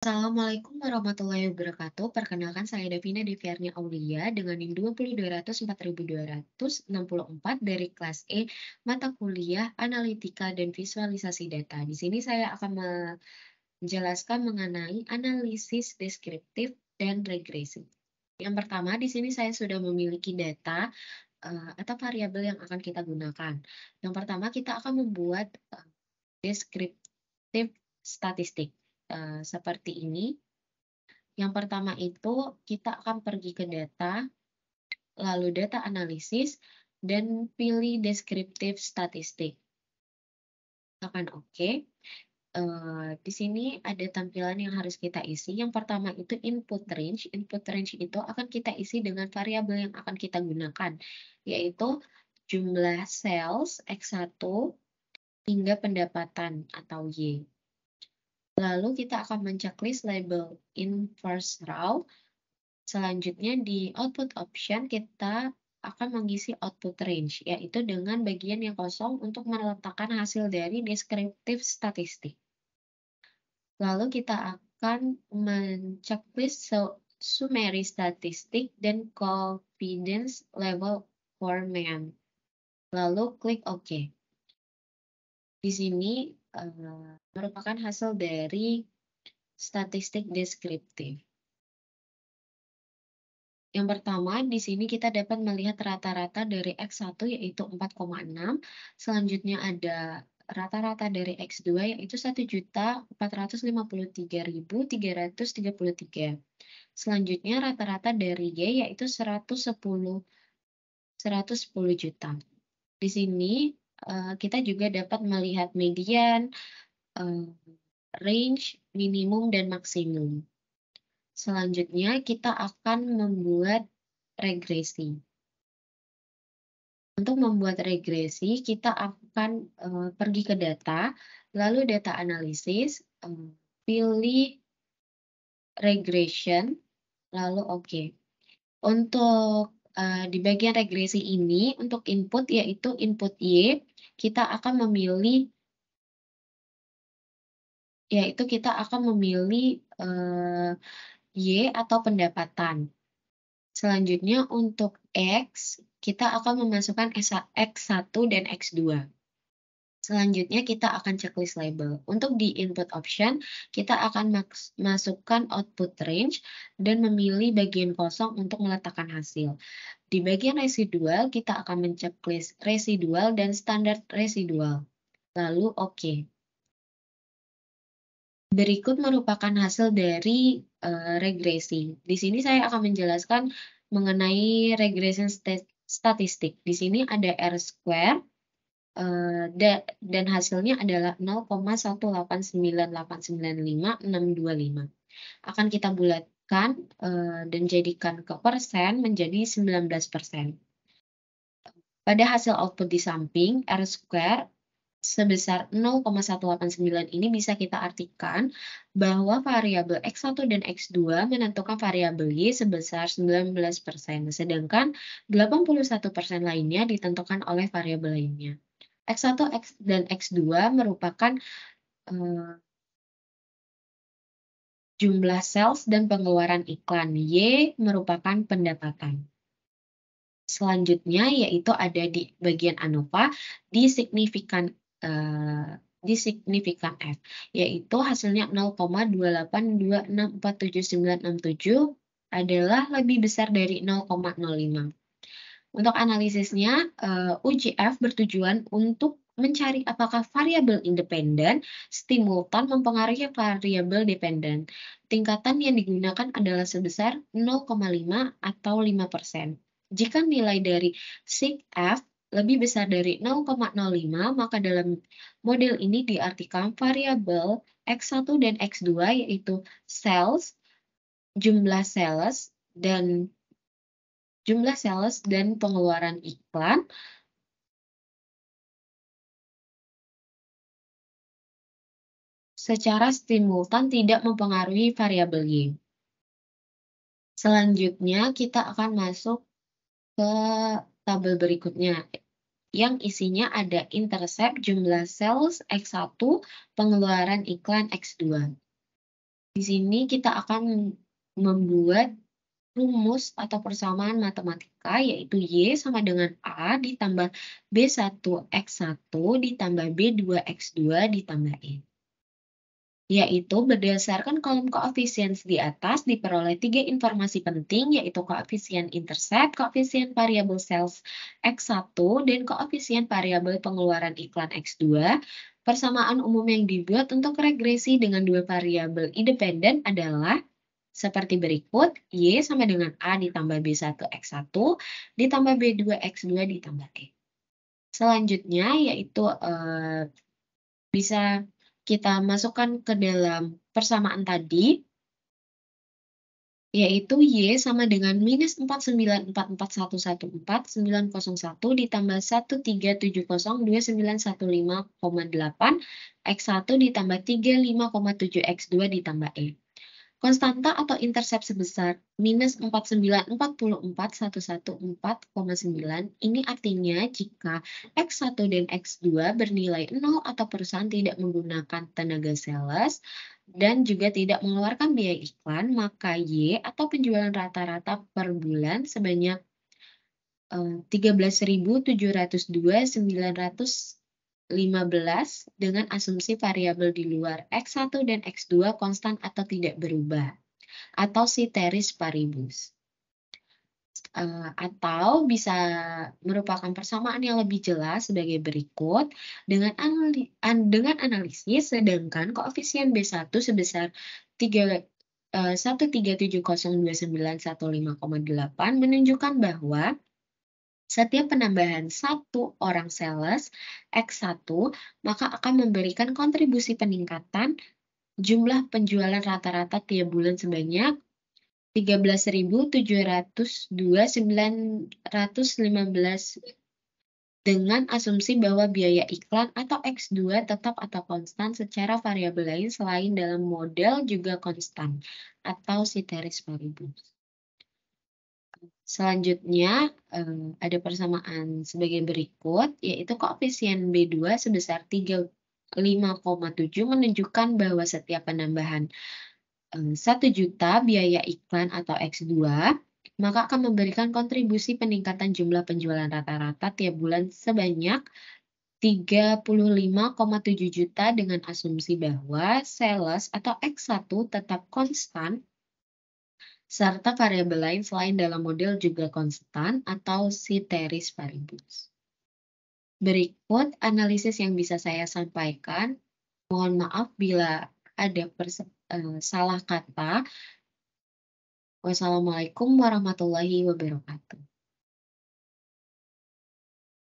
Assalamualaikum warahmatullahi wabarakatuh. Perkenalkan saya Davina Deviarni Aulia dengan NIM 20.204.264 dari kelas E mata kuliah Analitika dan Visualisasi Data. Di sini saya akan menjelaskan mengenai analisis deskriptif dan regresi. Yang pertama, di sini saya sudah memiliki data atau variabel yang akan kita gunakan. Yang pertama, kita akan membuat deskriptif statistik seperti ini. Yang pertama itu kita akan pergi ke data, lalu data analisis, dan pilih deskriptif statistik. Tekan OK. Di sini ada tampilan yang harus kita isi. Yang pertama itu input range. Input range itu akan kita isi dengan variabel yang akan kita gunakan, yaitu jumlah sales X1 hingga pendapatan atau Y. Lalu kita akan menceklis label in first row. Selanjutnya di output option kita akan mengisi output range, yaitu dengan bagian yang kosong untuk meletakkan hasil dari deskriptif statistik. Lalu kita akan menceklis summary statistik dan confidence level for man. Lalu klik OK. Di sini merupakan hasil dari statistik deskriptif. Yang pertama, di sini kita dapat melihat rata-rata dari X1 yaitu 4,6. Selanjutnya ada rata-rata dari X2 yaitu 1.453.333. Selanjutnya rata-rata dari Y yaitu 110 juta. Di sini kita juga dapat melihat median, range, minimum, dan maksimum. Selanjutnya kita akan membuat regresi. Untuk membuat regresi, kita akan pergi ke data, lalu data analisis, pilih regression, lalu OK. Untuk di bagian regresi ini, untuk input yaitu input Y, kita akan memilih Y atau pendapatan. Selanjutnya untuk X, kita akan memasukkan X1 dan X2. Selanjutnya kita akan checklist label. Untuk di input option, kita akan masukkan output range dan memilih bagian kosong untuk meletakkan hasil. Di bagian residual, kita akan menceklis residual dan standar residual. Lalu OK. Berikut merupakan hasil dari regresi. Di sini saya akan menjelaskan mengenai regression statistik. Di sini ada R-square dan hasilnya adalah 0,189895625. Akan kita bulatkan dan jadikan ke persen menjadi 19%. Pada hasil output di samping, R-square sebesar 0,189 ini bisa kita artikan bahwa variabel X1 dan X2 menentukan variabel Y sebesar 19%, sedangkan 81% lainnya ditentukan oleh variabel lainnya. X1 dan X2 merupakan jumlah sales dan pengeluaran iklan. Y merupakan pendapatan. Selanjutnya yaitu ada di bagian ANOVA di signifikan F, yaitu hasilnya 0,28264797 adalah lebih besar dari 0,05. Untuk analisisnya, UJF bertujuan untuk mencari apakah variabel independen simultan mempengaruhi variabel dependen. Tingkatan yang digunakan adalah sebesar 0,5 atau 5%. Jika nilai dari sig F lebih besar dari 0,05, maka dalam model ini diartikan variabel X1 dan X2 yaitu sales, jumlah sales dan pengeluaran iklan secara simultan tidak mempengaruhi variabel Y. Selanjutnya kita akan masuk ke tabel berikutnya yang isinya ada intercept, jumlah sales X1, pengeluaran iklan X2. Di sini kita akan membuat rumus atau persamaan matematika, yaitu Y sama dengan A ditambah B1 X1 ditambah B2 X2 ditambah E. Yaitu berdasarkan kolom koefisien di atas diperoleh 3 informasi penting, yaitu koefisien intercept, koefisien variabel sales X1, dan koefisien variabel pengeluaran iklan X2. Persamaan umum yang dibuat untuk regresi dengan dua variabel independen adalah seperti berikut: Y sama dengan A ditambah B1 X1 ditambah B2 X2 ditambah E. Selanjutnya yaitu bisa kita masukkan ke dalam persamaan tadi, yaitu Y sama dengan minus 4944114901 ditambah 137029158 X1 ditambah 35,7 X2 ditambah E. Konstanta atau intercept sebesar minus 49,441114,9. Ini artinya jika X1 dan X2 bernilai 0 atau perusahaan tidak menggunakan tenaga sales dan juga tidak mengeluarkan biaya iklan, maka Y atau penjualan rata-rata per bulan sebanyak 13.702.915 dengan asumsi variabel di luar X1 dan X2 konstan atau tidak berubah, atau ceteris paribus. Atau bisa merupakan persamaan yang lebih jelas sebagai berikut. Dengan analisis, sedangkan koefisien B1 sebesar 137029158 menunjukkan bahwa setiap penambahan satu orang sales X1 maka akan memberikan kontribusi peningkatan jumlah penjualan rata-rata tiap bulan sebanyak 13.702.915 dengan asumsi bahwa biaya iklan atau X2 tetap atau konstan secara variabel lain selain dalam model juga konstan atau ceteris paribus. Selanjutnya ada persamaan sebagai berikut, yaitu koefisien B2 sebesar 35,7 menunjukkan bahwa setiap penambahan 1 juta biaya iklan atau X2, maka akan memberikan kontribusi peningkatan jumlah penjualan rata-rata tiap bulan sebanyak 35,7 juta dengan asumsi bahwa sales atau X1 tetap konstan serta variabel lain selain dalam model juga konstan atau ceteris paribus. Berikut analisis yang bisa saya sampaikan. Mohon maaf bila ada salah kata. Wassalamualaikum warahmatullahi wabarakatuh.